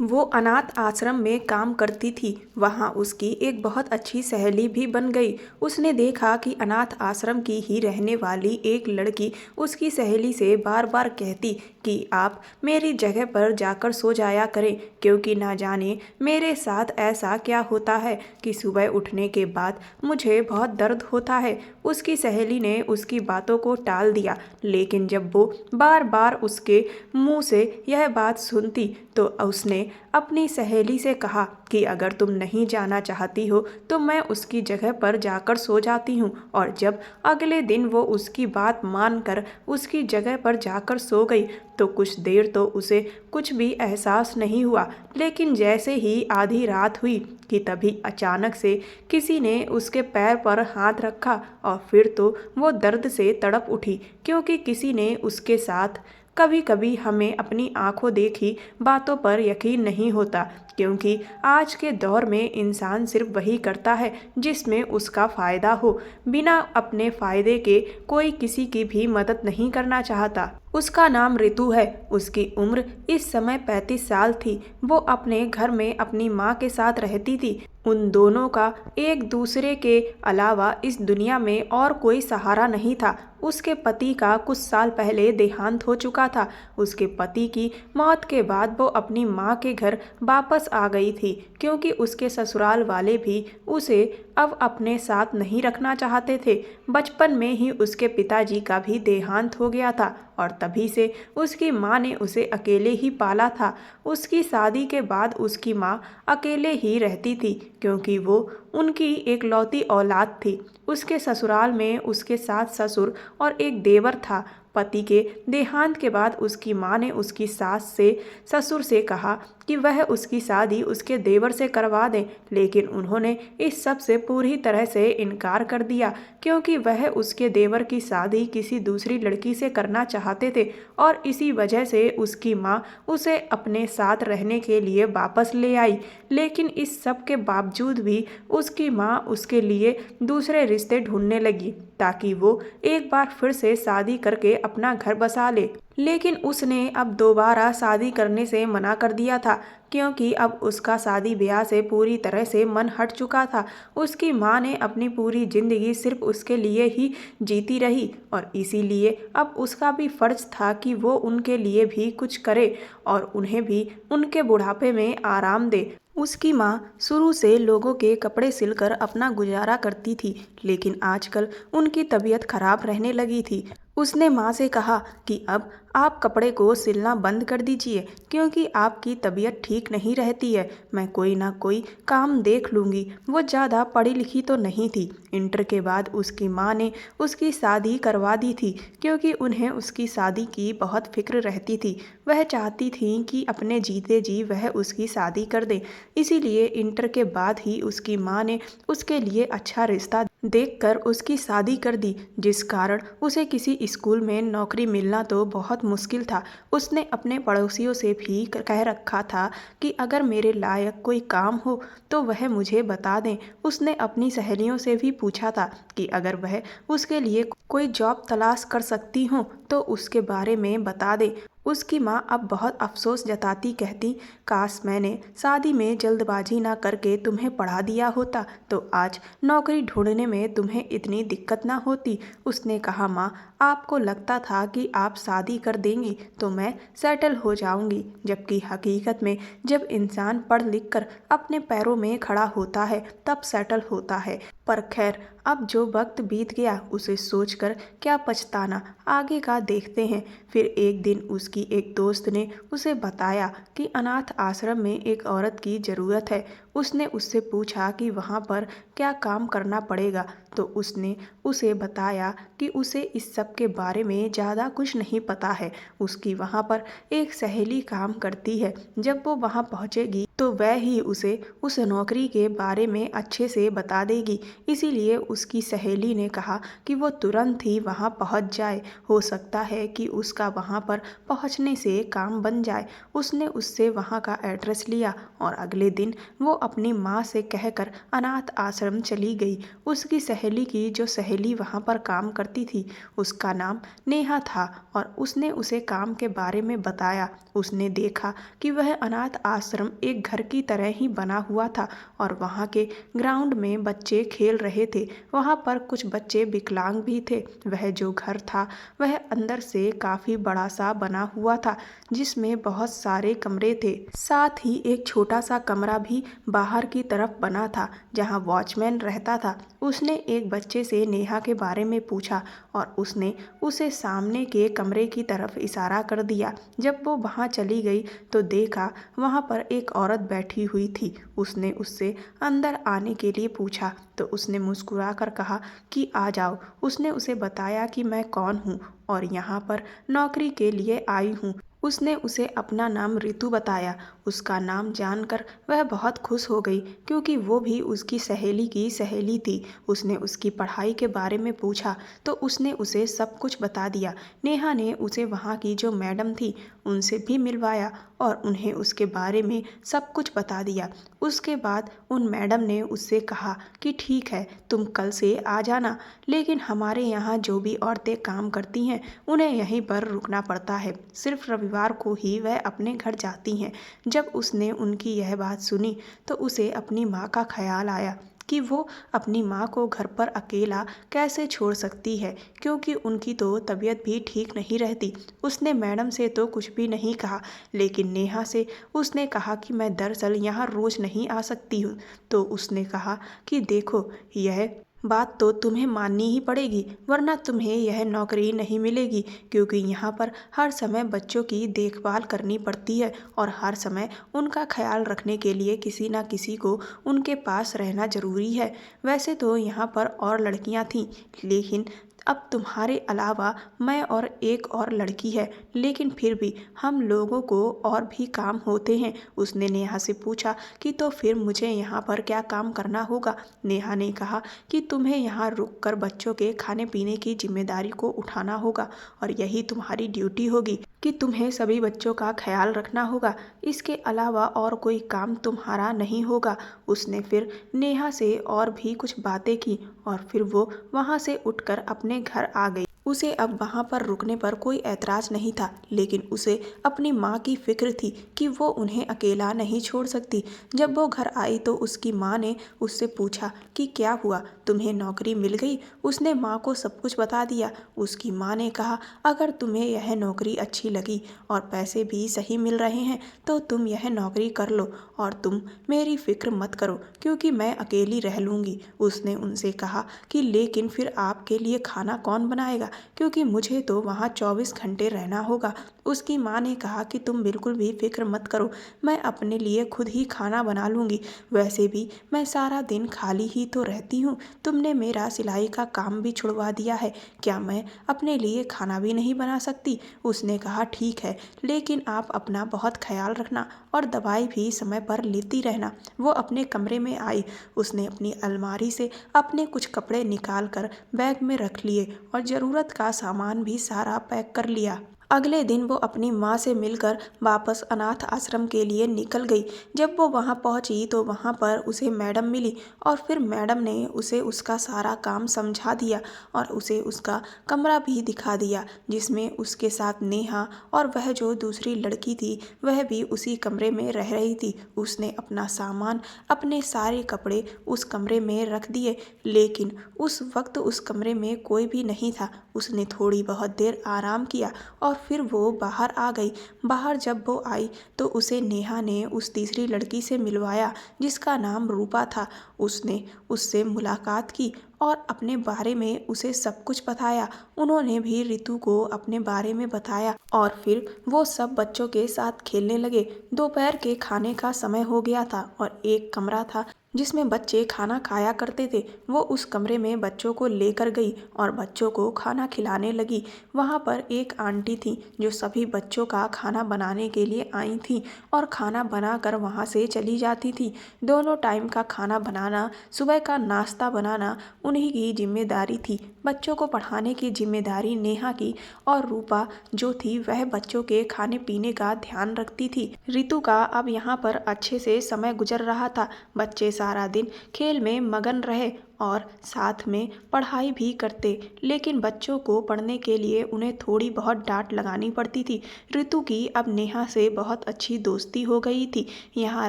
वो अनाथ आश्रम में काम करती थी। वहाँ उसकी एक बहुत अच्छी सहेली भी बन गई। उसने देखा कि अनाथ आश्रम की ही रहने वाली एक लड़की उसकी सहेली से बार बार कहती कि आप मेरी जगह पर जाकर सो जाया करें, क्योंकि ना जाने मेरे साथ ऐसा क्या होता है कि सुबह उठने के बाद मुझे बहुत दर्द होता है। उसकी सहेली ने उसकी बातों को टाल दिया, लेकिन जब वो बार बार उसके मुंह से यह बात सुनती तो उसने अपनी सहेली से कहा कि अगर तुम नहीं जाना चाहती हो तो मैं उसकी जगह पर जाकर सो जाती हूँ। और जब अगले दिन वो उसकी बात मानकर उसकी जगह पर जाकर सो गई तो कुछ देर तो उसे कुछ भी एहसास नहीं हुआ, लेकिन जैसे ही आधी रात हुई कि तभी अचानक से किसी ने उसके पैर पर हाथ रखा और फिर तो वो दर्द से तड़प उठी, क्योंकि किसी ने उसके साथ कभी कभी हमें अपनी आंखों देखी बातों पर यकीन नहीं होता, क्योंकि आज के दौर में इंसान सिर्फ वही करता है जिसमें उसका फ़ायदा हो। बिना अपने फ़ायदे के कोई किसी की भी मदद नहीं करना चाहता। उसका नाम ऋतु है। उसकी उम्र इस समय 35 साल थी। वो अपने घर में अपनी माँ के साथ रहती थी। उन दोनों का एक दूसरे के अलावा इस दुनिया में और कोई सहारा नहीं था। उसके पति का कुछ साल पहले देहांत हो चुका था। उसके पति की मौत के बाद वो अपनी माँ के घर वापस आ गई थी, क्योंकि उसके ससुराल वाले भी उसे अब अपने साथ नहीं रखना चाहते थे। बचपन में ही उसके पिताजी का भी देहांत हो गया था और तभी से उसकी माँ ने उसे अकेले ही पाला था। उसकी शादी के बाद उसकी माँ अकेले ही रहती थी, क्योंकि वो उनकी एक लौती औलाद थी। उसके ससुराल में उसके सास ससुर और एक देवर था। पति के देहांत के बाद उसकी माँ ने उसकी सास से ससुर से कहा कि वह उसकी शादी उसके देवर से करवा दें, लेकिन उन्होंने इस सब से पूरी तरह से इनकार कर दिया, क्योंकि वह उसके देवर की शादी किसी दूसरी लड़की से करना चाहते थे और इसी वजह से उसकी माँ उसे अपने साथ रहने के लिए वापस ले आई। लेकिन इस सब के बावजूद भी उसकी माँ उसके लिए दूसरे रिश्ते ढूंढने लगी ताकि वो एक बार फिर से शादी करके अपना घर बसा ले। लेकिन उसने अब दोबारा शादी करने से मना कर दिया था, क्योंकि अब उसका शादी ब्याह से पूरी तरह से मन हट चुका था। उसकी माँ ने अपनी पूरी जिंदगी सिर्फ उसके लिए ही जीती रही और इसीलिए अब उसका भी फर्ज था कि वो उनके लिए भी कुछ करे और उन्हें भी उनके बुढ़ापे में आराम दे। उसकी माँ शुरू से लोगों के कपड़े सिलकर अपना गुजारा करती थी, लेकिन आजकल उनकी तबीयत खराब रहने लगी थी। उसने माँ से कहा कि अब आप कपड़े को सिलना बंद कर दीजिए, क्योंकि आपकी तबीयत ठीक नहीं रहती है। मैं कोई ना कोई काम देख लूँगी। वो ज़्यादा पढ़ी लिखी तो नहीं थी। इंटर के बाद उसकी माँ ने उसकी शादी करवा दी थी, क्योंकि उन्हें उसकी शादी की बहुत फिक्र रहती थी। वह चाहती थी कि अपने जीते जी वह उसकी शादी कर दे। इसीलिए इंटर के बाद ही उसकी माँ ने उसके लिए अच्छा रिश्ता देखकर उसकी शादी कर दी, जिस कारण उसे किसी स्कूल में नौकरी मिलना तो बहुत मुश्किल था। उसने अपने पड़ोसियों से भी कह रखा था कि अगर मेरे लायक कोई काम हो तो वह मुझे बता दें। उसने अपनी सहेलियों से भी पूछा था कि अगर वह उसके लिए कोई जॉब तलाश कर सकती हो तो उसके बारे में बता दे। उसकी माँ अब बहुत अफसोस जताती कहती, काश मैंने शादी में जल्दबाजी ना करके तुम्हें पढ़ा दिया होता तो आज नौकरी ढूंढने में तुम्हें इतनी दिक्कत ना होती। उसने कहा, माँ आपको लगता था कि आप शादी कर देंगी तो मैं सेटल हो जाऊंगी, जबकि हकीकत में जब इंसान पढ़ लिख कर अपने पैरों में खड़ा होता है तब सेटल होता है। पर खैर, अब जो वक्त बीत गया उसे सोचकर क्या पछताना, आगे का देखते हैं। फिर एक दिन उसकी एक दोस्त ने उसे बताया कि अनाथ आश्रम में एक औरत की ज़रूरत है। उसने उससे पूछा कि वहाँ पर क्या काम करना पड़ेगा, तो उसने उसे बताया कि उसे इस सब के बारे में ज़्यादा कुछ नहीं पता है। उसकी वहाँ पर एक सहेली काम करती है। जब वो वहाँ पहुँचेगी तो वह ही उसे उस नौकरी के बारे में अच्छे से बता देगी। इसीलिए उसकी सहेली ने कहा कि वो तुरंत ही वहाँ पहुँच जाए, हो सकता है कि उसका वहाँ पर पहुँचने से काम बन जाए। उसने उससे वहाँ का एड्रेस लिया और अगले दिन वो अपनी माँ से कहकर अनाथ आश्रम चली गई। उसकी सहेली की जो सहेली वहाँ पर काम करती थी, उसका नाम नेहा था और उसने उसे काम के बारे में बताया। उसने देखा कि वह अनाथ आश्रम एक घर की तरह ही बना हुआ था और वहाँ के ग्राउंड में बच्चे खेल रहे थे। वहाँ पर कुछ बच्चे विकलांग भी थे। वह जो घर था वह अंदर से काफ़ी बड़ा सा बना हुआ था, जिसमें बहुत सारे कमरे थे। साथ ही एक छोटा सा कमरा भी बाहर की तरफ बना था, जहाँ वॉचमैन रहता था। उसने एक बच्चे से नेहा के बारे में पूछा और उसने उसे सामने के कमरे की तरफ इशारा कर दिया। जब वो वहाँ चली गई तो देखा वहाँ पर एक औरत बैठी हुई थी। उसने उससे अंदर आने के लिए पूछा तो उसने मुस्कुराकर कहा कि आ जाओ। उसने उसे बताया कि मैं कौन हूँ और यहाँ पर नौकरी के लिए आई हूँ। उसने उसे अपना नाम रितु बताया। उसका नाम जानकर वह बहुत खुश हो गई, क्योंकि वो भी उसकी सहेली की सहेली थी। उसने उसकी पढ़ाई के बारे में पूछा तो उसने उसे सब कुछ बता दिया। नेहा ने उसे वहाँ की जो मैडम थी उनसे भी मिलवाया और उन्हें उसके बारे में सब कुछ बता दिया। उसके बाद उन मैडम ने उससे कहा कि ठीक है, तुम कल से आ जाना, लेकिन हमारे यहाँ जो भी औरतें काम करती हैं उन्हें यहीं पर रुकना पड़ता है। सिर्फ रविवार को ही वह अपने घर जाती हैं। जब उसने उनकी यह बात सुनी तो उसे अपनी माँ का ख्याल आया कि वो अपनी माँ को घर पर अकेला कैसे छोड़ सकती है, क्योंकि उनकी तो तबीयत भी ठीक नहीं रहती। उसने मैडम से तो कुछ भी नहीं कहा, लेकिन नेहा से उसने कहा कि मैं दरअसल यहाँ रोज़ नहीं आ सकती हूँ। तो उसने कहा कि देखो, यह बात तो तुम्हें माननी ही पड़ेगी, वरना तुम्हें यह नौकरी नहीं मिलेगी, क्योंकि यहाँ पर हर समय बच्चों की देखभाल करनी पड़ती है और हर समय उनका ख्याल रखने के लिए किसी न किसी को उनके पास रहना ज़रूरी है। वैसे तो यहाँ पर और लड़कियाँ थीं, लेकिन अब तुम्हारे अलावा मैं और एक और लड़की है, लेकिन फिर भी हम लोगों को और भी काम होते हैं। उसने नेहा से पूछा कि तो फिर मुझे यहाँ पर क्या काम करना होगा। नेहा ने कहा कि तुम्हें यहाँ रुककर बच्चों के खाने पीने की जिम्मेदारी को उठाना होगा और यही तुम्हारी ड्यूटी होगी कि तुम्हें सभी बच्चों का ख्याल रखना होगा। इसके अलावा और कोई काम तुम्हारा नहीं होगा। उसने फिर नेहा से और भी कुछ बातें की और फिर वो वहाँ से उठकर अपने घर आ गई। उसे अब वहाँ पर रुकने पर कोई ऐतराज़ नहीं था, लेकिन उसे अपनी माँ की फिक्र थी कि वो उन्हें अकेला नहीं छोड़ सकती। जब वो घर आई तो उसकी माँ ने उससे पूछा कि क्या हुआ, तुम्हें नौकरी मिल गई। उसने माँ को सब कुछ बता दिया। उसकी माँ ने कहा, अगर तुम्हें यह नौकरी अच्छी लगी और पैसे भी सही मिल रहे हैं तो तुम यह नौकरी कर लो और तुम मेरी फिक्र मत करो, क्योंकि मैं अकेली रह लूँगी। उसने उनसे कहा कि लेकिन फिर आपके लिए खाना कौन बनाएगा, क्योंकि मुझे तो वहाँ 24 घंटे रहना होगा। उसकी माँ ने कहा कि तुम बिल्कुल भी फिक्र मत करो, मैं अपने लिए खुद ही खाना बना लूँगी। वैसे भी मैं सारा दिन खाली ही तो रहती हूँ। तुमने मेरा सिलाई का काम भी छुड़वा दिया है, क्या मैं अपने लिए खाना भी नहीं बना सकती। उसने कहा ठीक है, लेकिन आप अपना बहुत ख्याल रखना और दवाई भी समय पर लेती रहना। वो अपने कमरे में आई। उसने अपनी अलमारी से अपने कुछ कपड़े निकाल कर बैग में रख लिए और ज़रूरत का सामान भी सारा पैक कर लिया। अगले दिन वो अपनी माँ से मिलकर वापस अनाथ आश्रम के लिए निकल गई। जब वो वहाँ पहुँची तो वहाँ पर उसे मैडम मिली और फिर मैडम ने उसे उसका सारा काम समझा दिया और उसे उसका कमरा भी दिखा दिया, जिसमें उसके साथ नेहा और वह जो दूसरी लड़की थी वह भी उसी कमरे में रह रही थी। उसने अपना सामान, अपने सारे कपड़े उस कमरे में रख दिए, लेकिन उस वक्त उस कमरे में कोई भी नहीं था। उसने थोड़ी बहुत देर आराम किया और फिर वो बाहर आ गई। बाहर जब वो आई तो उसे नेहा ने उस तीसरी लड़की से मिलवाया, जिसका नाम रूपा था। उसने उससे मुलाकात की और अपने बारे में उसे सब कुछ बताया। उन्होंने भी रितु को अपने बारे में बताया और फिर वो सब बच्चों के साथ खेलने लगे। दोपहर के खाने का समय हो गया था और एक कमरा था जिसमें बच्चे खाना खाया करते थे। वो उस कमरे में बच्चों को लेकर गई और बच्चों को खाना खिलाने लगी। वहाँ पर एक आंटी थी जो सभी बच्चों का खाना बनाने के लिए आई थी और खाना बनाकर वहाँ से चली जाती थी। दोनों टाइम का खाना बनाना, सुबह का नाश्ता बनाना उन्हीं की जिम्मेदारी थी। बच्चों को पढ़ाने की जिम्मेदारी नेहा की और रूपा जो थी वह बच्चों के खाने पीने का ध्यान रखती थी। रितु का अब यहाँ पर अच्छे से समय गुजर रहा था। बच्चे सारा दिन खेल में मगन रहे और साथ में पढ़ाई भी करते, लेकिन बच्चों को पढ़ने के लिए उन्हें थोड़ी बहुत डांट लगानी पड़ती थी। रितु की अब नेहा से बहुत अच्छी दोस्ती हो गई थी। यहाँ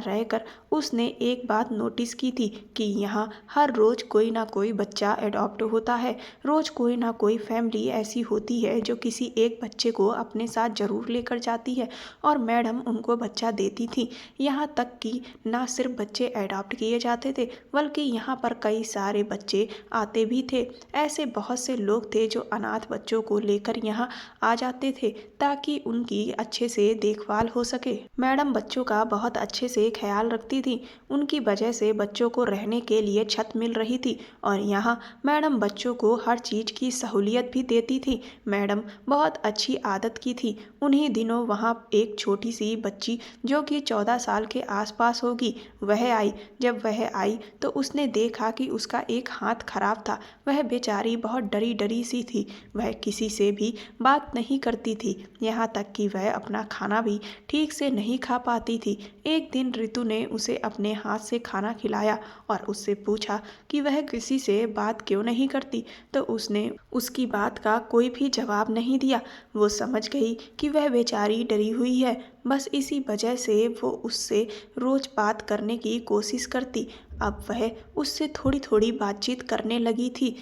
रहकर उसने एक बात नोटिस की थी कि यहाँ हर रोज कोई ना कोई बच्चा अडॉप्ट होता है। रोज कोई ना कोई फैमिली ऐसी होती है जो किसी एक बच्चे को अपने साथ जरूर लेकर जाती है और मैडम उनको बच्चा देती थी। यहाँ तक कि ना सिर्फ बच्चे अडॉप्ट किए जाते थे बल्कि यहाँ पर कई सारे बच्चे आते भी थे। ऐसे बहुत से लोग थे जो अनाथ बच्चों को लेकर यहाँ आ जाते थे ताकि उनकी अच्छे से देखभाल हो सके। मैडम बच्चों का बहुत अच्छे से ख्याल रखती थी। उनकी वजह से बच्चों को रहने के लिए छत मिल रही थी और यहाँ मैडम बच्चों को हर चीज़ की सहूलियत भी देती थी। मैडम बहुत अच्छी आदत की थी। उन्हीं दिनों वहाँ एक छोटी सी बच्ची जो कि 14 साल के आसपास होगी वह आई। जब वह आई तो उसने देखा कि उसका एक हाथ खराब था। वह बेचारी बहुत डरी डरी सी थी। वह किसी से भी बात नहीं करती थी, यहाँ तक कि वह अपना खाना भी ठीक से नहीं खा पाती थी। एक दिन रितु ने उसे अपने हाथ से खाना खिलाया और उससे पूछा कि वह किसी से बात क्यों नहीं करती, तो उसने उसकी बात का कोई भी जवाब नहीं दिया। वो समझ गई कि वह बेचारी डरी हुई है, बस इसी वजह से वो उससे रोज बात करने की कोशिश करती। अब वह उससे थोड़ी थोड़ी बातचीत करने लगी थी।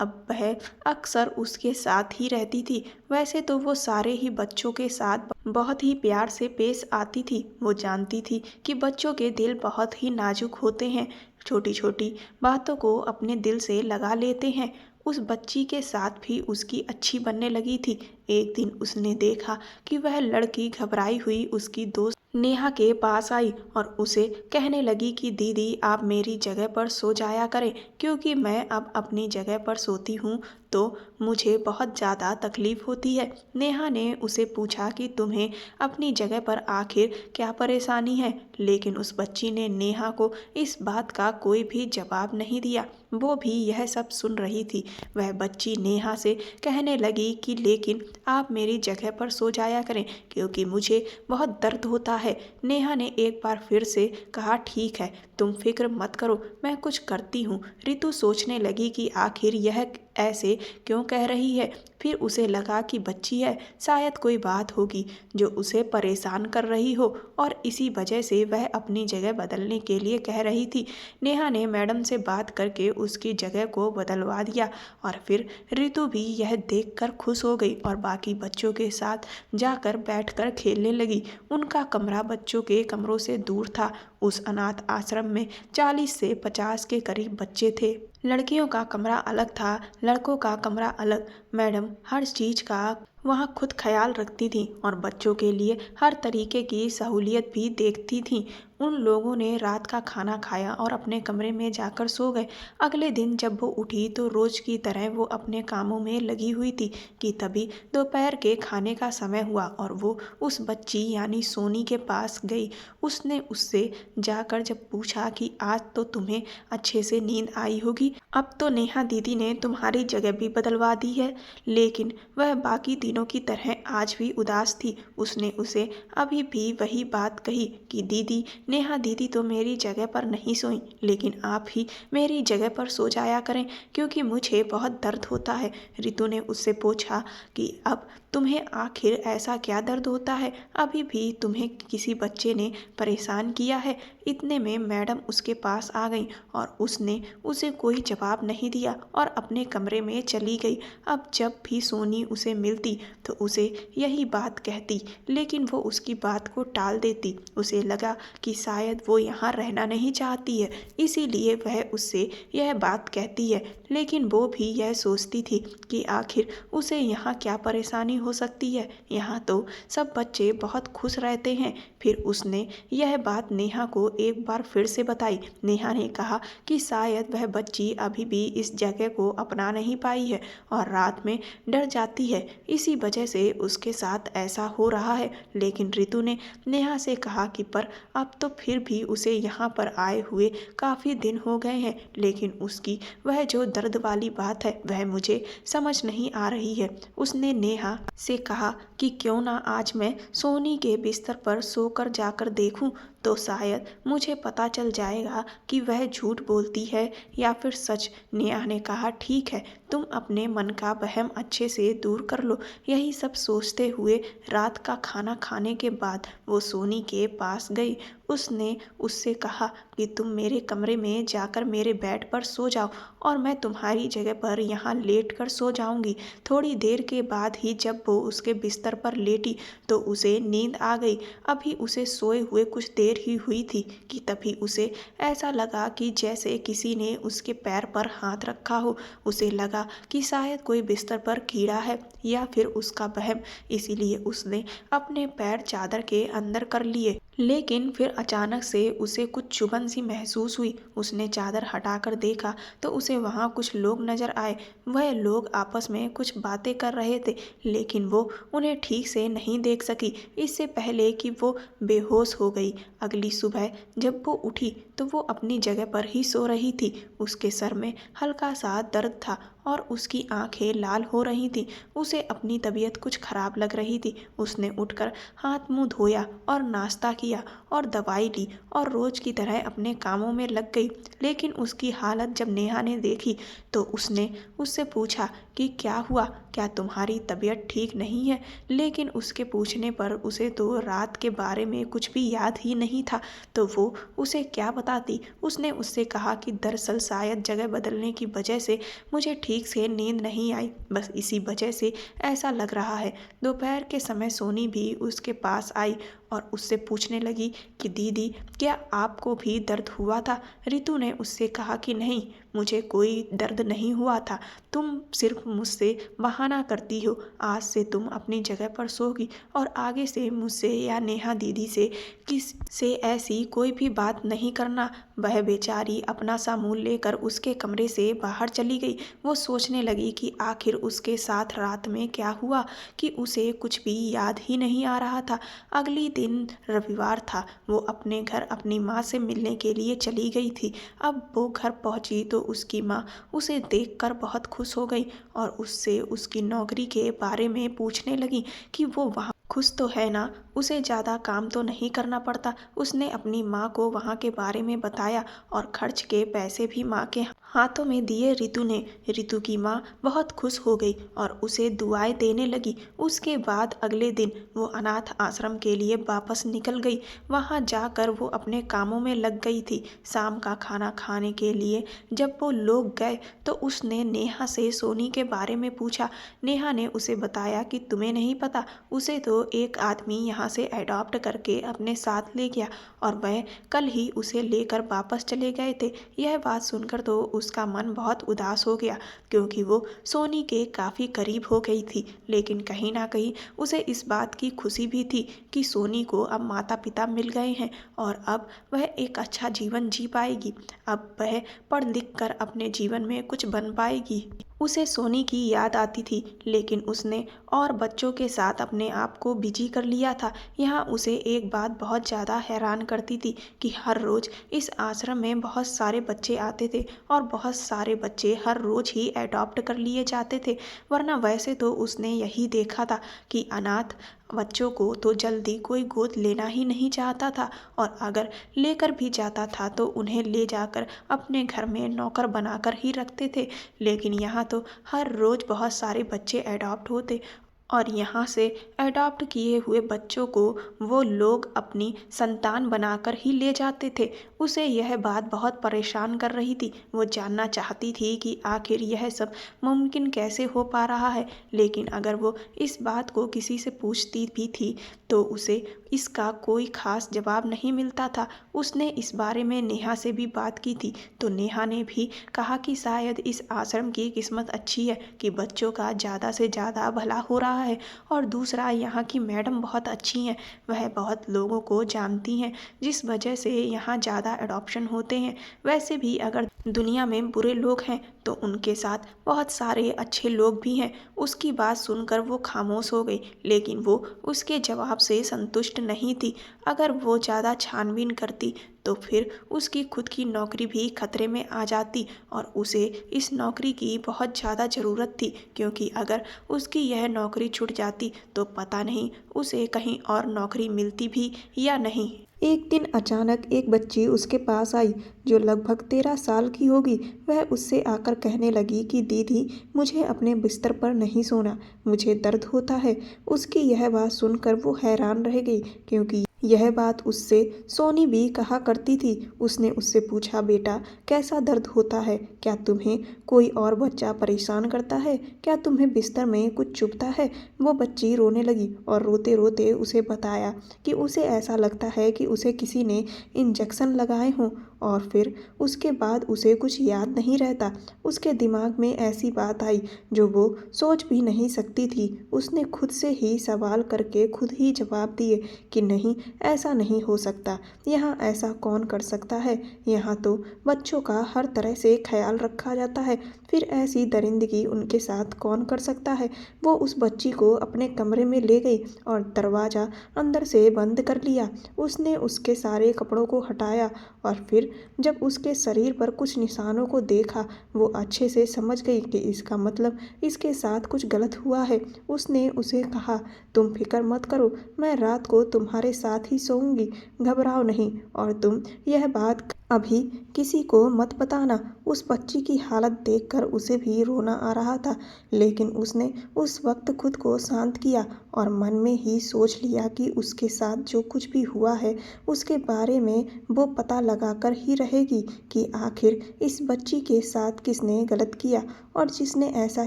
अब वह अक्सर उसके साथ ही रहती थी। वैसे तो वो सारे ही बच्चों के साथ बहुत ही प्यार से पेश आती थी। वो जानती थी कि बच्चों के दिल बहुत ही नाजुक होते हैं, छोटी छोटी बातों को अपने दिल से लगा लेते हैं। उस बच्ची के साथ भी उसकी अच्छी बनने लगी थी। एक दिन उसने देखा कि वह लड़की घबराई हुई उसकी दोस्त नेहा के पास आई और उसे कहने लगी कि दीदी आप मेरी जगह पर सो जाया करें, क्योंकि मैं अब अपनी जगह पर सोती हूँ तो मुझे बहुत ज़्यादा तकलीफ़ होती है। नेहा ने उसे पूछा कि तुम्हें अपनी जगह पर आखिर क्या परेशानी है, लेकिन उस बच्ची ने नेहा को इस बात का कोई भी जवाब नहीं दिया। वो भी यह सब सुन रही थी। वह बच्ची नेहा से कहने लगी कि लेकिन आप मेरी जगह पर सो जाया करें क्योंकि मुझे बहुत दर्द होता है। नेहा ने एक बार फिर से कहा ठीक है, तुम फिक्र मत करो, मैं कुछ करती हूँ। रितु सोचने लगी कि आखिर यह ऐसे क्यों कह रही है। फिर उसे लगा कि बच्ची है, शायद कोई बात होगी जो उसे परेशान कर रही हो और इसी वजह से वह अपनी जगह बदलने के लिए कह रही थी। नेहा ने मैडम से बात करके उसकी जगह को बदलवा दिया और फिर रितु भी यह देखकर खुश हो गई और बाकी बच्चों के साथ जाकर बैठकर खेलने लगी। उनका कमरा बच्चों के कमरों से दूर था। उस अनाथ आश्रम में 40 से 50 के करीब बच्चे थे। लड़कियों का कमरा अलग था, लड़कों का कमरा अलग। मैडम हर चीज़ का वहाँ खुद ख्याल रखती थी और बच्चों के लिए हर तरीके की सहूलियत भी देखती थी। उन लोगों ने रात का खाना खाया और अपने कमरे में जाकर सो गए। अगले दिन जब वो उठी तो रोज की तरह वो अपने कामों में लगी हुई थी कि तभी दोपहर के खाने का समय हुआ और वो उस बच्ची यानी सोनी के पास गई। उसने उससे जाकर जब पूछा कि आज तो तुम्हें अच्छे से नींद आई होगी, अब तो नेहा दीदी ने तुम्हारी जगह भी बदलवा दी है। लेकिन वह बाकी दिनों की तरह आज भी उदास थी। उसने उसे अभी भी वही बात कही कि दीदी, नेहा दीदी तो मेरी जगह पर नहीं सोई, लेकिन आप ही मेरी जगह पर सो जाया करें क्योंकि मुझे बहुत दर्द होता है। रितु ने उससे पूछा कि अब तुम्हें आखिर ऐसा क्या दर्द होता है, अभी भी तुम्हें किसी बच्चे ने परेशान किया है। इतने में मैडम उसके पास आ गई और उसने उसे कोई जवाब नहीं दिया और अपने कमरे में चली गई। अब जब भी सोनी उसे मिलती तो उसे यही बात कहती, लेकिन वो उसकी बात को टाल देती। उसे लगा कि कि शायद वो यहाँ रहना नहीं चाहती है, इसीलिए वह उससे यह बात कहती है। लेकिन वो भी यह सोचती थी कि आखिर उसे यहाँ क्या परेशानी हो सकती है, यहाँ तो सब बच्चे बहुत खुश रहते हैं। फिर उसने यह बात नेहा को एक बार फिर से बताई। नेहा ने कहा कि शायद वह बच्ची अभी भी इस जगह को अपना नहीं पाई है और रात में डर जाती है, इसी वजह से उसके साथ ऐसा हो रहा है। लेकिन रितु ने नेहा से कहा कि पर अब तो फिर भी उसे यहाँ पर आए हुए काफ़ी दिन हो गए हैं, लेकिन उसकी वह जो दर्द वाली बात है वह मुझे समझ नहीं आ रही है। उसने नेहा से कहा कि क्यों ना आज मैं सोनी के बिस्तर पर सोकर जाकर देखूं, तो शायद मुझे पता चल जाएगा कि वह झूठ बोलती है या फिर सच। नेहा ने कहा ठीक है, तुम अपने मन का वहम अच्छे से दूर कर लो। यही सब सोचते हुए रात का खाना खाने के बाद वो सोनी के पास गई। उसने उससे कहा कि तुम मेरे कमरे में जाकर मेरे बेड पर सो जाओ और मैं तुम्हारी जगह पर यहाँ लेट कर सो जाऊंगी। थोड़ी देर के बाद ही जब वो उसके बिस्तर पर लेटी तो उसे नींद आ गई। अभी उसे सोए हुए कुछ देर ही हुई थी कि तभी उसे ऐसा लगा कि जैसे किसी ने उसके पैर पर हाथ रखा हो। उसे लगा कि शायद कोई बिस्तर पर कीड़ा है या फिर उसका वहम, इसीलिए उसने अपने पैर चादर के अंदर कर लिए। लेकिन फिर अचानक से उसे कुछ चुभन सी महसूस हुई। उसने चादर हटाकर देखा तो उसे वहाँ कुछ लोग नजर आए। वह लोग आपस में कुछ बातें कर रहे थे, लेकिन वो उन्हें ठीक से नहीं देख सकी इससे पहले कि वो बेहोश हो गई। अगली सुबह जब वो उठी तो वो अपनी जगह पर ही सो रही थी। उसके सर में हल्का सा दर्द था और उसकी आंखें लाल हो रही थीं। उसे अपनी तबीयत कुछ खराब लग रही थी। उसने उठकर हाथ मुंह धोया और नाश्ता किया और दवाई ली और रोज की तरह अपने कामों में लग गई। लेकिन उसकी हालत जब नेहा ने देखी तो उसने उससे पूछा कि क्या हुआ, क्या तुम्हारी तबीयत ठीक नहीं है। लेकिन उसके पूछने पर उसे तो रात के बारे में कुछ भी याद ही नहीं था, तो वो उसे क्या बताती। उसने उससे कहा कि दरअसल शायद जगह बदलने की वजह से मुझे ठीक से नींद नहीं आई, बस इसी वजह से ऐसा लग रहा है। दोपहर के समय सोनी भी उसके पास आई और उससे पूछने लगी कि दीदी क्या आपको भी दर्द हुआ था। रितु ने उससे कहा कि नहीं, मुझे कोई दर्द नहीं हुआ था, तुम सिर्फ मुझसे बहाना करती हो। आज से तुम अपनी जगह पर सोगी और आगे से मुझसे या नेहा दीदी से किस से ऐसी कोई भी बात नहीं करना। वह बेचारी अपना सामान लेकर उसके कमरे से बाहर चली गई। वो सोचने लगी कि आखिर उसके साथ रात में क्या हुआ कि उसे कुछ भी याद ही नहीं आ रहा था। अगली दिन रविवार था। वो अपने घर अपनी माँ से मिलने के लिए चली गई थी। अब वो घर पहुंची तो उसकी माँ उसे देखकर बहुत खुश हो गई और उससे उसकी नौकरी के बारे में पूछने लगी कि वो वहाँ खुश तो है ना, उसे ज़्यादा काम तो नहीं करना पड़ता। उसने अपनी माँ को वहाँ के बारे में बताया और खर्च के पैसे भी माँ के हाथों में दिए रितु ने। रितु की माँ बहुत खुश हो गई और उसे दुआएं देने लगी। उसके बाद अगले दिन वो अनाथ आश्रम के लिए वापस निकल गई। वहाँ जाकर वो अपने कामों में लग गई थी। शाम का खाना खाने के लिए जब वो लोग गए तो उसने नेहा से सोनी के बारे में पूछा। नेहा ने उसे बताया कि तुम्हें नहीं पता, उसे तो एक आदमी यहाँ से अडॉप्ट करके अपने साथ ले गया और वह कल ही उसे लेकर वापस चले गए थे। यह बात सुनकर तो उसका मन बहुत उदास हो गया, क्योंकि वो सोनी के काफ़ी करीब हो गई थी। लेकिन कहीं ना कहीं उसे इस बात की खुशी भी थी कि सोनी को अब माता पिता मिल गए हैं और अब वह एक अच्छा जीवन जी पाएगी। अब वह पढ़ लिख कर अपने जीवन में कुछ बन पाएगी। उसे सोनी की याद आती थी, लेकिन उसने और बच्चों के साथ अपने आप को बिजी कर लिया था। यहाँ उसे एक बात बहुत ज़्यादा हैरान करती थी कि हर रोज़ इस आश्रम में बहुत सारे बच्चे आते थे और बहुत सारे बच्चे हर रोज़ ही अडॉप्ट कर लिए जाते थे। वरना वैसे तो उसने यही देखा था कि अनाथ बच्चों को तो जल्दी कोई गोद लेना ही नहीं चाहता था और अगर लेकर भी जाता था तो उन्हें ले जाकर अपने घर में नौकर बनाकर ही रखते थे। लेकिन यहाँ तो हर रोज़ बहुत सारे बच्चे अडॉप्ट होते और यहाँ से अडॉप्ट किए हुए बच्चों को वो लोग अपनी संतान बनाकर ही ले जाते थे। उसे यह बात बहुत परेशान कर रही थी। वो जानना चाहती थी कि आखिर यह सब मुमकिन कैसे हो पा रहा है, लेकिन अगर वो इस बात को किसी से पूछती भी थी तो उसे इसका कोई खास जवाब नहीं मिलता था। उसने इस बारे में नेहा से भी बात की थी, तो नेहा ने भी कहा कि शायद इस आश्रम की किस्मत अच्छी है कि बच्चों का ज़्यादा से ज़्यादा भला हो रहा है। और दूसरा, यहाँ की मैडम बहुत अच्छी हैं, वह बहुत लोगों को जानती हैं, जिस वजह से यहाँ ज़्यादा एडॉप्शन होते हैं। वैसे भी अगर दुनिया में बुरे लोग हैं तो उनके साथ बहुत सारे अच्छे लोग भी हैं। उसकी बात सुनकर वो खामोश हो गई, लेकिन वो उसके जवाब से संतुष्ट नहीं थी। अगर वो ज़्यादा छानबीन करती तो फिर उसकी खुद की नौकरी भी खतरे में आ जाती, और उसे इस नौकरी की बहुत ज़्यादा ज़रूरत थी, क्योंकि अगर उसकी यह नौकरी छूट जाती तो पता नहीं उसे कहीं और नौकरी मिलती भी या नहीं। एक दिन अचानक एक बच्ची उसके पास आई जो लगभग 13 साल की होगी। वह उससे आकर कहने लगी कि दीदी, मुझे अपने बिस्तर पर नहीं सोना, मुझे दर्द होता है। उसकी यह बात सुनकर वो हैरान रह गई, क्योंकि यह बात उससे सोनी भी कहा करती थी। उसने उससे पूछा, बेटा कैसा दर्द होता है? क्या तुम्हें कोई और बच्चा परेशान करता है? क्या तुम्हें बिस्तर में कुछ चुभता है? वो बच्ची रोने लगी और रोते रोते उसे बताया कि उसे ऐसा लगता है कि उसे किसी ने इंजेक्शन लगाए हों, और फिर उसके बाद उसे कुछ याद नहीं रहता। उसके दिमाग में ऐसी बात आई जो वो सोच भी नहीं सकती थी। उसने खुद से ही सवाल करके खुद ही जवाब दिए कि नहीं, ऐसा नहीं हो सकता। यहाँ ऐसा कौन कर सकता है? यहाँ तो बच्चों का हर तरह से ख्याल रखा जाता है, फिर ऐसी दरिंदगी उनके साथ कौन कर सकता है? वो उस बच्ची को अपने कमरे में ले गई और दरवाज़ा अंदर से बंद कर लिया। उसने उसके सारे कपड़ों को हटाया और फिर जब उसके शरीर पर कुछ निशानों को देखा, वो अच्छे से समझ गई कि इसका मतलब इसके साथ कुछ गलत हुआ है। उसने उसे कहा, तुम फिक्र मत करो, मैं रात को तुम्हारे साथ ही सोऊंगी, घबराओ नहीं, और तुम यह बात अभी किसी को मत बताना। उस बच्ची की हालत देखकर उसे भी रोना आ रहा था, लेकिन उसने उस वक्त खुद को शांत किया और मन में ही सोच लिया कि उसके साथ जो कुछ भी हुआ है उसके बारे में वो पता लगाकर ही रहेगी कि आखिर इस बच्ची के साथ किसने गलत किया, और जिसने ऐसा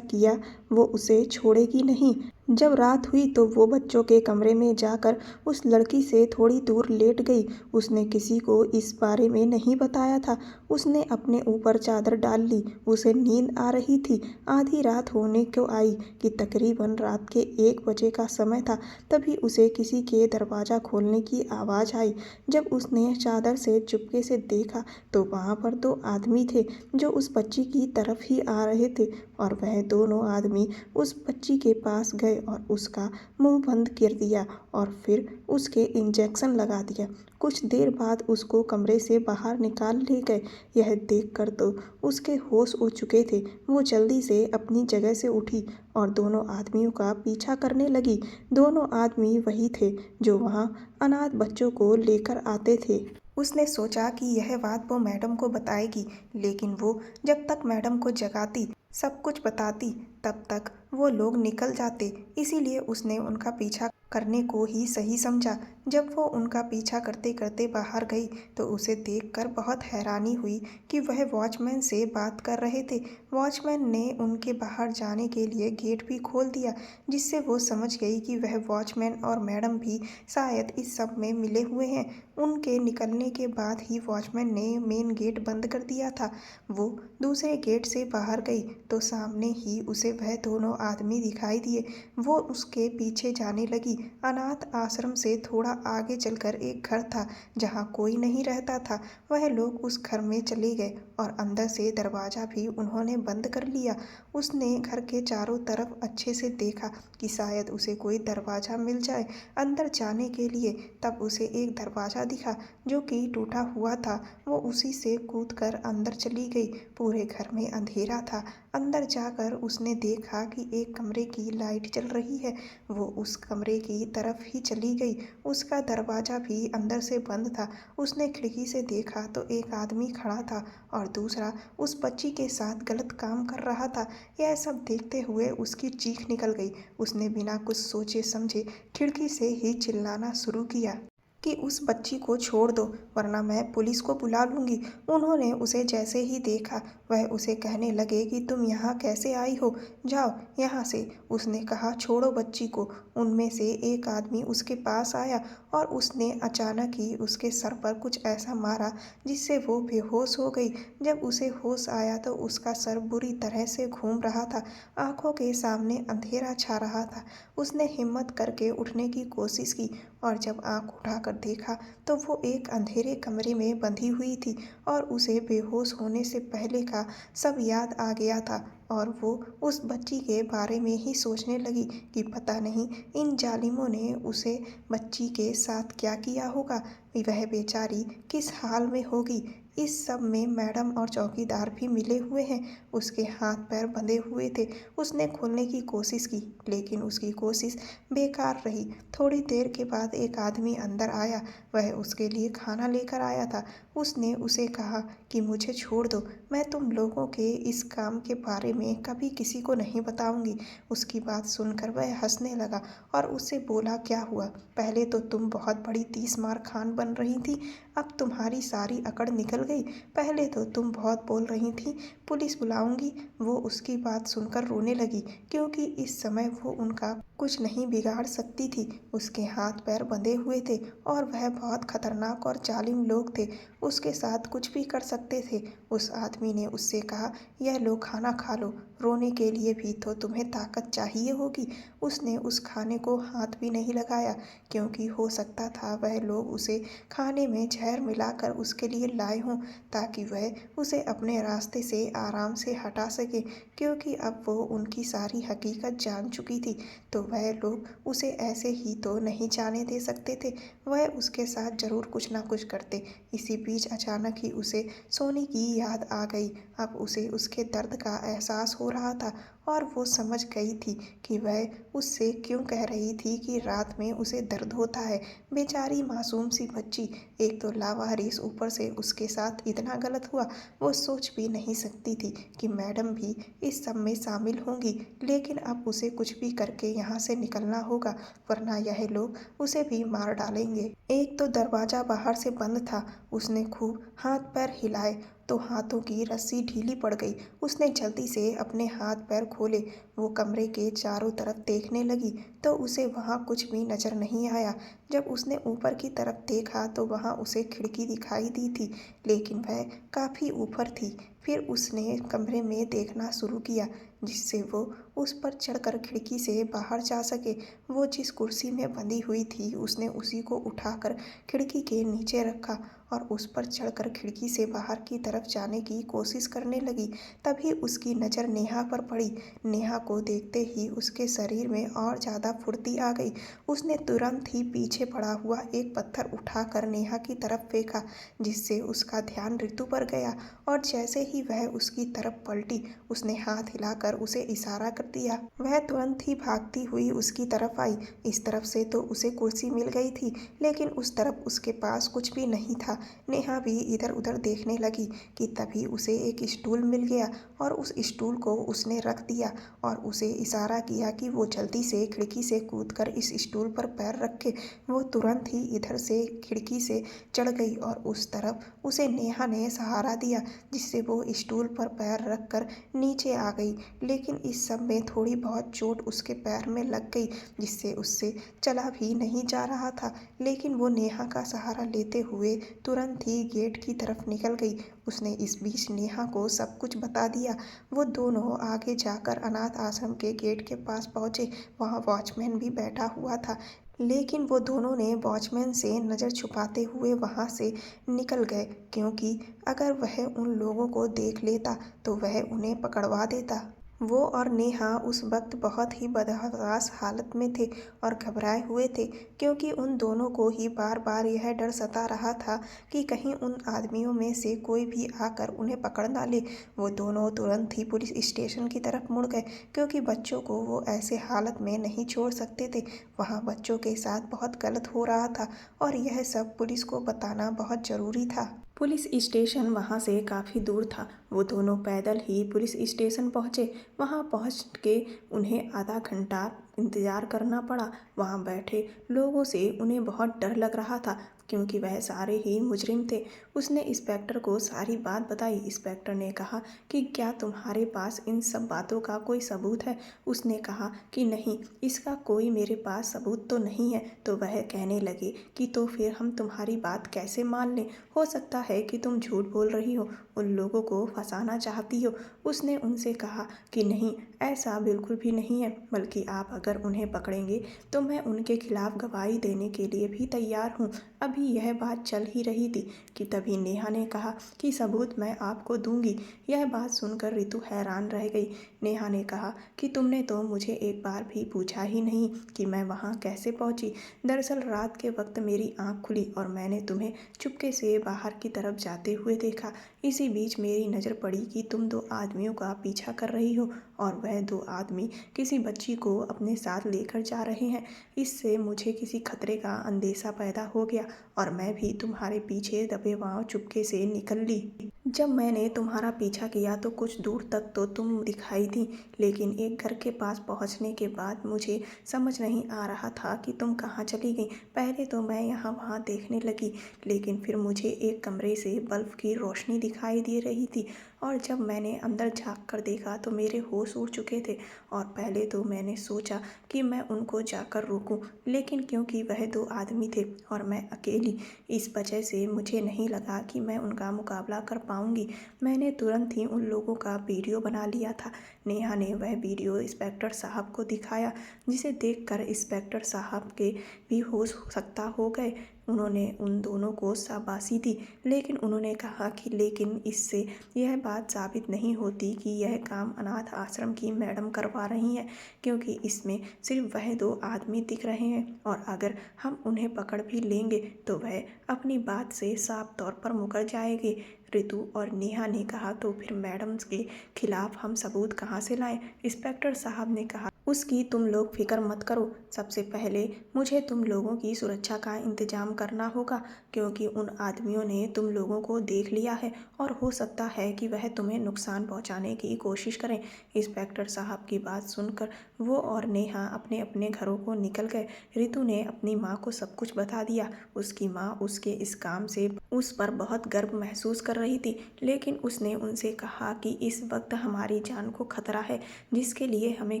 किया वो उसे छोड़ेगी नहीं। जब रात हुई तो वो बच्चों के कमरे में जाकर उस लड़की से थोड़ी दूर लेट गई। उसने किसी को इस बारे में नहीं बताया था। उसने अपने ऊपर चादर डाल ली। उसे नींद आ रही थी। आधी रात होने को आई कि तकरीबन रात के 1 बजे का समय था। तभी उसे किसी के दरवाज़ा खोलने की आवाज़ आई। जब उसने चादर से चुपके से देखा तो वहाँ पर 2 आदमी थे जो उस बच्ची की तरफ ही आ रहे थे, और वह दोनों आदमी उस बच्ची के पास गए और उसका मुंह बंद कर दिया और फिर उसके इंजेक्शन लगा दिया। कुछ देर बाद उसको कमरे से बाहर निकाल ले गए। यह देखकर तो उसके होश उड़ चुके थे। वो जल्दी से अपनी जगह से उठी और दोनों आदमियों का पीछा करने लगी। दोनों आदमी वही थे जो वहाँ अनाथ बच्चों को लेकर आते थे। उसने सोचा कि यह बात वो मैडम को बताएगी, लेकिन वो जब तक मैडम को जगाती, सब कुछ बताती, तब तक वो लोग निकल जाते। इसीलिए उसने उनका पीछा करने को ही सही समझा। जब वो उनका पीछा करते करते बाहर गई तो उसे देखकर बहुत हैरानी हुई कि वह वॉचमैन से बात कर रहे थे। वॉचमैन ने उनके बाहर जाने के लिए गेट भी खोल दिया, जिससे वो समझ गई कि वह वॉचमैन और मैडम भी शायद इस सब में मिले हुए हैं। उनके निकलने के बाद ही वॉचमैन ने मेन गेट बंद कर दिया था। वो दूसरे गेट से बाहर गई तो सामने ही उसे वह दोनों आदमी दिखाई दिए। वो उसके पीछे जाने लगी। अनाथ आश्रम से थोड़ा आगे चलकर एक घर था जहाँ कोई नहीं रहता था। वह लोग उस घर में चले गए और अंदर से दरवाज़ा भी उन्होंने बंद कर लिया। उसने घर के चारों तरफ अच्छे से देखा कि शायद उसे कोई दरवाज़ा मिल जाए अंदर जाने के लिए। तब उसे एक दरवाज़ा दिखा जो कि टूटा हुआ था। वो उसी से कूदकर अंदर चली गई। पूरे घर में अंधेरा था। अंदर जाकर उसने देखा कि एक कमरे की लाइट जल रही है। वो उस कमरे की तरफ ही चली गई। उसका दरवाज़ा भी अंदर से बंद था। उसने खिड़की से देखा तो एक आदमी खड़ा था और दूसरा उस बच्ची के साथ गलत काम कर रहा था। यह सब देखते हुए उसकी चीख निकल गई। उसने बिना कुछ सोचे समझे खिड़की से ही चिल्लाना शुरू किया। कि उस बच्ची को छोड़ दो वरना मैं पुलिस को बुला लूँगी। उन्होंने उसे जैसे ही देखा वह उसे कहने लगे कि तुम यहाँ कैसे आई हो, जाओ यहाँ से। उसने कहा छोड़ो बच्ची को। उनमें से एक आदमी उसके पास आया और उसने अचानक ही उसके सर पर कुछ ऐसा मारा जिससे वो बेहोश हो गई। जब उसे होश आया तो उसका सर बुरी तरह से घूम रहा था, आंखों के सामने अंधेरा छा रहा था। उसने हिम्मत करके उठने की कोशिश की और जब आंख उठाकर देखा तो वो एक अंधेरे कमरे में बंधी हुई थी और उसे बेहोश होने से पहले का सब याद आ गया था। और वो उस बच्ची के बारे में ही सोचने लगी कि पता नहीं इन जालिमों ने उसे बच्ची के साथ क्या किया होगा, वह बेचारी किस हाल में होगी। इस सब में मैडम और चौकीदार भी मिले हुए हैं। उसके हाथ पैर बंधे हुए थे। उसने खोलने की कोशिश की लेकिन उसकी कोशिश बेकार रही। थोड़ी देर के बाद एक आदमी अंदर आया। वह उसके लिए खाना लेकर आया था। उसने उसे कहा कि मुझे छोड़ दो, मैं तुम लोगों के इस काम के बारे में कभी किसी को नहीं बताऊंगी। उसकी बात सुनकर वह हंसने लगा और उससे बोला क्या हुआ, पहले तो तुम बहुत बड़ी 30 मार खान बन रही थी, अब तुम्हारी सारी अकड़ निकल गई। पहले तो तुम बहुत बोल रही थी पुलिस बुलाऊंगी। वो उसकी बात सुनकर रोने लगी क्योंकि इस समय वो उनका कुछ नहीं बिगाड़ सकती थी। उसके हाथ पैर बंधे हुए थे और वह बहुत खतरनाक और जालिम लोग थे, उसके साथ कुछ भी कर सकते थे। उस आदमी ने उससे कहा यह लो खाना खा लो, रोने के लिए भी तो तुम्हें ताकत चाहिए होगी। उसने उस खाने को हाथ भी नहीं लगाया क्योंकि हो सकता था वह लोग उसे खाने में जहर मिलाकर उसके लिए लाए हों ताकि वह उसे अपने रास्ते से आराम से हटा सके, क्योंकि अब वो उनकी सारी हकीकत जान चुकी थी तो वह लोग उसे ऐसे ही तो नहीं जाने दे सकते थे। वह उसके साथ जरूर कुछ ना कुछ करते। इसी बीच अचानक ही उसे सोनी की याद आ गई। अब उसे उसके दर्द का एहसास हो रहा था और वो समझ गई थी कि वह उससे क्यों कह रही थी कि रात में उसे दर्द होता है। बेचारी मासूम सी बच्ची, एक तो लावारिस, ऊपर से उसके साथ इतना गलत हुआ। वो सोच भी नहीं सकती थी कि मैडम भी इस सब में शामिल होंगी, लेकिन अब उसे कुछ भी करके यहाँ से निकलना होगा वरना यह लोग उसे भी मार डालेंगे। एक तो दरवाज़ा बाहर से बंद था। उसने खूब हाथ पैर हिलाए तो हाथों की रस्सी ढीली पड़ गई। उसने जल्दी से अपने हाथ पैर खोले। वो कमरे के चारों तरफ देखने लगी तो उसे वहाँ कुछ भी नजर नहीं आया। जब उसने ऊपर की तरफ देखा तो वहाँ उसे खिड़की दिखाई दी थी, लेकिन वह काफ़ी ऊपर थी। फिर उसने कमरे में देखना शुरू किया जिससे वो उस पर चढ़कर खिड़की से बाहर जा सके। वो जिस कुर्सी में बंधी हुई थी उसने उसी को उठाकर खिड़की के नीचे रखा और उस पर चढ़कर खिड़की से बाहर की तरफ जाने की कोशिश करने लगी। तभी उसकी नज़र नेहा पर पड़ी। नेहा को देखते ही उसके शरीर में और ज़्यादा फुर्ती आ गई। उसने तुरंत ही पीछे पड़ा हुआ एक पत्थर उठाकर नेहा की तरफ फेंका जिससे उसका ध्यान ऋतु पर गया और जैसे ही वह उसकी तरफ पलटी उसने हाथ हिलाकर उसे इशारा कर दिया। वह तुरंत ही भागती हुई उसकी तरफ आई। इस तरफ से तो उसे कुर्सी मिल गई थी लेकिन उस तरफ उसके पास कुछ भी नहीं था। नेहा भी इधर उधर देखने लगी कि तभी उसे एक स्टूल मिल गया और उस स्टूल को उसने रख दिया और उसे इशारा किया कि वो जल्दी से खिड़की से कूदकर इस स्टूल पर पैर रखे। वो तुरंत ही इधर से खिड़की से चढ़ गई और उस तरफ उसे नेहा ने सहारा दिया जिससे वो स्टूल पर पैर रखकर नीचे आ गई। लेकिन इस सब में थोड़ी बहुत चोट उसके पैर में लग गई जिससे उससे चला भी नहीं जा रहा था, लेकिन वो नेहा का सहारा लेते हुए तुरंत ही गेट की तरफ निकल गई। उसने इस बीच नेहा को सब कुछ बता दिया। वो दोनों आगे जाकर अनाथ आश्रम के गेट के पास पहुंचे। वहाँ वॉचमैन भी बैठा हुआ था, लेकिन वो दोनों ने वॉचमैन से नज़र छुपाते हुए वहाँ से निकल गए क्योंकि अगर वह उन लोगों को देख लेता तो वह उन्हें पकड़वा देता। वो और नेहा उस वक्त बहुत ही बदहवास हालत में थे और घबराए हुए थे क्योंकि उन दोनों को ही बार बार यह डर सता रहा था कि कहीं उन आदमियों में से कोई भी आकर उन्हें पकड़ ना ले। वो दोनों तुरंत ही पुलिस स्टेशन की तरफ मुड़ गए क्योंकि बच्चों को वो ऐसे हालत में नहीं छोड़ सकते थे। वहाँ बच्चों के साथ बहुत गलत हो रहा था और यह सब पुलिस को बताना बहुत ज़रूरी था। पुलिस स्टेशन वहाँ से काफ़ी दूर था। वो दोनों पैदल ही पुलिस स्टेशन पहुँचे। वहाँ पहुँच के उन्हें आधा घंटा इंतज़ार करना पड़ा। वहाँ बैठे लोगों से उन्हें बहुत डर लग रहा था, क्योंकि वह सारे ही मुजरिम थे। उसने इंस्पेक्टर को सारी बात बताई। इंस्पेक्टर ने कहा कि क्या तुम्हारे पास इन सब बातों का कोई सबूत है? उसने कहा कि नहीं, इसका कोई मेरे पास सबूत तो नहीं है। तो वह कहने लगे कि तो फिर हम तुम्हारी बात कैसे मान लें? हो सकता है कि तुम झूठ बोल रही हो, उन लोगों को फंसाना चाहती हो। उसने उनसे कहा कि नहीं, ऐसा बिल्कुल भी नहीं है, बल्कि आप अगर उन्हें पकड़ेंगे तो मैं उनके खिलाफ गवाही देने के लिए भी तैयार हूँ। अभी यह बात चल ही रही थी कि तभी नेहा ने कहा कि सबूत मैं आपको दूंगी। यह बात सुनकर रितु हैरान रह गई। नेहा ने कहा कि तुमने तो मुझे एक बार भी पूछा ही नहीं कि मैं वहाँ कैसे पहुँची। दरअसल रात के वक्त मेरी आँख खुली और मैंने तुम्हें चुपके से बाहर की तरफ जाते हुए देखा। इसी बीच मेरी नज़र पड़ी कि तुम दो आदमियों का पीछा कर रही हो और वह दो आदमी किसी बच्ची को अपने साथ लेकर जा रहे हैं। इससे मुझे किसी खतरे का अंदेशा पैदा हो गया और मैं भी तुम्हारे पीछे दबे पाँव चुपके से निकल ली। जब मैंने तुम्हारा पीछा किया तो कुछ दूर तक तो तुम दिखाई दी, लेकिन एक घर के पास पहुंचने के बाद मुझे समझ नहीं आ रहा था कि तुम कहाँ चली गई। पहले तो मैं यहाँ वहाँ देखने लगी, लेकिन फिर मुझे एक कमरे से बल्ब की रोशनी दिखाई दे रही थी और जब मैंने अंदर झांक कर देखा तो मेरे होश उड़ चुके थे। और पहले तो मैंने सोचा कि मैं उनको जाकर रोकूं, लेकिन क्योंकि वह दो आदमी थे और मैं अकेली, इस वजह से मुझे नहीं लगा कि मैं उनका मुकाबला कर पाऊंगी। मैंने तुरंत ही उन लोगों का वीडियो बना लिया था। नेहा ने वह वीडियो इंस्पेक्टर साहब को दिखाया, जिसे देखकर इंस्पेक्टर साहब के भी होश सकता हो गए। उन्होंने उन दोनों को शाबाशी दी, लेकिन उन्होंने कहा कि लेकिन इससे यह बात साबित नहीं होती कि यह काम अनाथ आश्रम की मैडम करवा रही हैं, क्योंकि इसमें सिर्फ वह दो आदमी दिख रहे हैं और अगर हम उन्हें पकड़ भी लेंगे तो वह अपनी बात से साफ तौर पर मुकर जाएंगे। रितु और नेहा ने कहा तो फिर मैडम के खिलाफ हम सबूत कहाँ से लाएं? इंस्पेक्टर साहब ने कहा उसकी तुम लोग फिक्र मत करो। सबसे पहले मुझे तुम लोगों की सुरक्षा का इंतजाम करना होगा, क्योंकि उन आदमियों ने तुम लोगों को देख लिया है और हो सकता है कि वह तुम्हें नुकसान पहुंचाने की कोशिश करें। इंस्पेक्टर साहब की बात सुनकर वो और नेहा अपने अपने घरों को निकल गए। रितु ने अपनी माँ को सब कुछ बता दिया। उसकी माँ उसके इस काम से उस पर बहुत गर्व महसूस कर रही थी, लेकिन उसने उनसे कहा कि इस वक्त हमारी जान को खतरा है, जिसके लिए हमें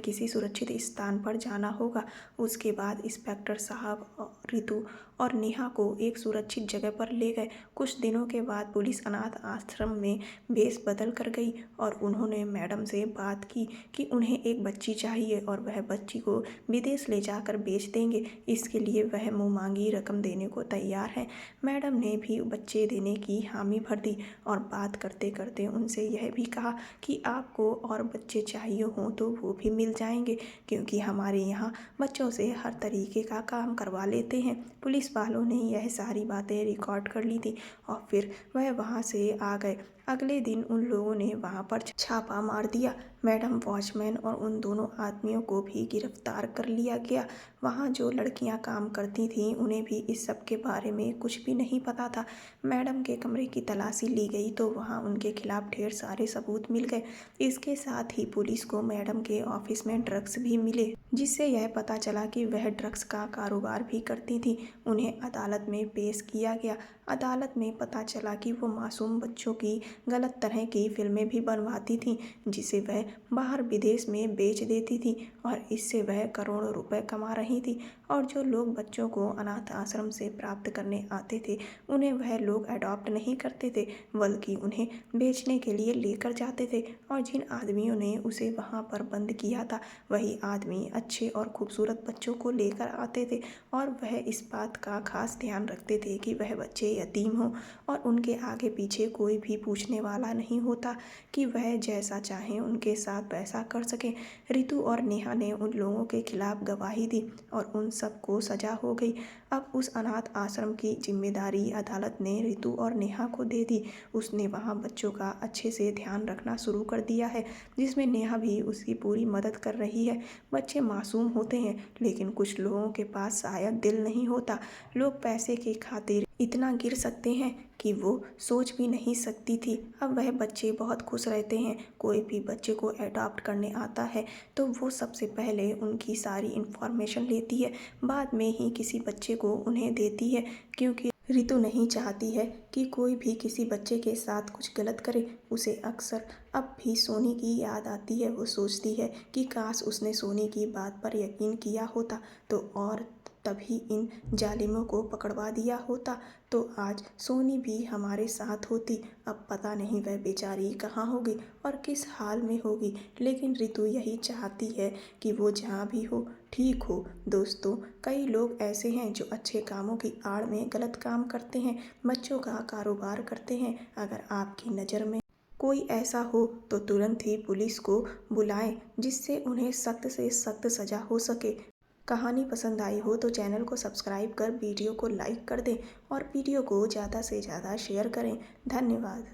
किसी सुरक्षित स्थान पर जाना होगा। उसके बाद इंस्पेक्टर साहब रितु और नेहा को एक सुरक्षित जगह पर ले गए। कुछ दिनों के बाद पुलिस अनाथ आश्रम में भेष बदल कर गई और उन्होंने मैडम से बात की कि उन्हें एक बच्ची चाहिए और वह बच्ची को विदेश ले जाकर बेच देंगे। इसके लिए वह मुँहमांगी रकम देने को तैयार है। मैडम ने भी बच्चे देने की हामी भर दी और बात करते करते उनसे यह भी कहा कि आपको और बच्चे चाहिए हों तो वो भी मिल जाएंगे, क्योंकि हमारे यहाँ बच्चों से हर तरीके का काम करवा लेते हैं। पुलिस वालों ने यह सारी बातें रिकॉर्ड कर ली थी और फिर वह वहाँ से आ गए। अगले दिन उन लोगों ने वहाँ पर छापा मार दिया। मैडम, वॉचमैन और उन दोनों आदमियों को भी गिरफ्तार कर लिया गया। वहाँ जो लड़कियाँ काम करती थीं उन्हें भी इस सब के बारे में कुछ भी नहीं पता था। मैडम के कमरे की तलाशी ली गई तो वहाँ उनके खिलाफ ढेर सारे सबूत मिल गए। इसके साथ ही पुलिस को मैडम के ऑफिस में ड्रग्स भी मिले, जिससे यह पता चला कि वह ड्रग्स का कारोबार भी करती थी। उन्हें अदालत में पेश किया गया। अदालत में पता चला कि वो मासूम बच्चों की गलत तरह की फिल्में भी बनवाती थीं, जिसे वह बाहर विदेश में बेच देती थी और इससे वह करोड़ों रुपए कमा रही थी। और जो लोग बच्चों को अनाथ आश्रम से प्राप्त करने आते थे उन्हें वह लोग अडॉप्ट नहीं करते थे, बल्कि उन्हें बेचने के लिए लेकर जाते थे। और जिन आदमियों ने उसे वहाँ पर बंद किया था वही आदमी अच्छे और खूबसूरत बच्चों को लेकर आते थे और वह इस बात का खास ध्यान रखते थे कि वह बच्चे यतीम हों और उनके आगे पीछे कोई भी पूछने वाला नहीं होता, कि वह जैसा चाहें उनके साथ वैसा कर सकें। रितु और नेहा ने उन लोगों के खिलाफ गवाही दी और उन सबको सजा हो गई। अब उस अनाथ आश्रम की जिम्मेदारी अदालत ने रितु और नेहा को दे दी। उसने वहाँ बच्चों का अच्छे से ध्यान रखना शुरू कर दिया है, जिसमें नेहा भी उसकी पूरी मदद कर रही है। बच्चे मासूम होते हैं, लेकिन कुछ लोगों के पास शायद दिल नहीं होता। लोग पैसे की खातिर इतना गिर सकते हैं कि वो सोच भी नहीं सकती थी। अब वह बच्चे बहुत खुश रहते हैं। कोई भी बच्चे को एडॉप्ट करने आता है तो वो सबसे पहले उनकी सारी इन्फॉर्मेशन लेती है, बाद में ही किसी बच्चे को उन्हें देती है, क्योंकि रितु नहीं चाहती है कि कोई भी किसी बच्चे के साथ कुछ गलत करे। उसे अक्सर अब भी सोनी की याद आती है। वो सोचती है कि काश उसने सोनी की बात पर यकीन किया होता तो और तभी इन जालिमों को पकड़वा दिया होता तो आज सोनी भी हमारे साथ होती। अब पता नहीं वह बेचारी कहाँ होगी और किस हाल में होगी, लेकिन रितु यही चाहती है कि वो जहाँ भी हो ठीक हो। दोस्तों, कई लोग ऐसे हैं जो अच्छे कामों की आड़ में गलत काम करते हैं, बच्चों का कारोबार करते हैं। अगर आपकी नज़र में कोई ऐसा हो तो तुरंत ही पुलिस को बुलाएं, जिससे उन्हें सख्त से सख्त सज़ा हो सके। कहानी पसंद आई हो तो चैनल को सब्सक्राइब कर वीडियो को लाइक कर दें और वीडियो को ज़्यादा से ज़्यादा शेयर करें। धन्यवाद।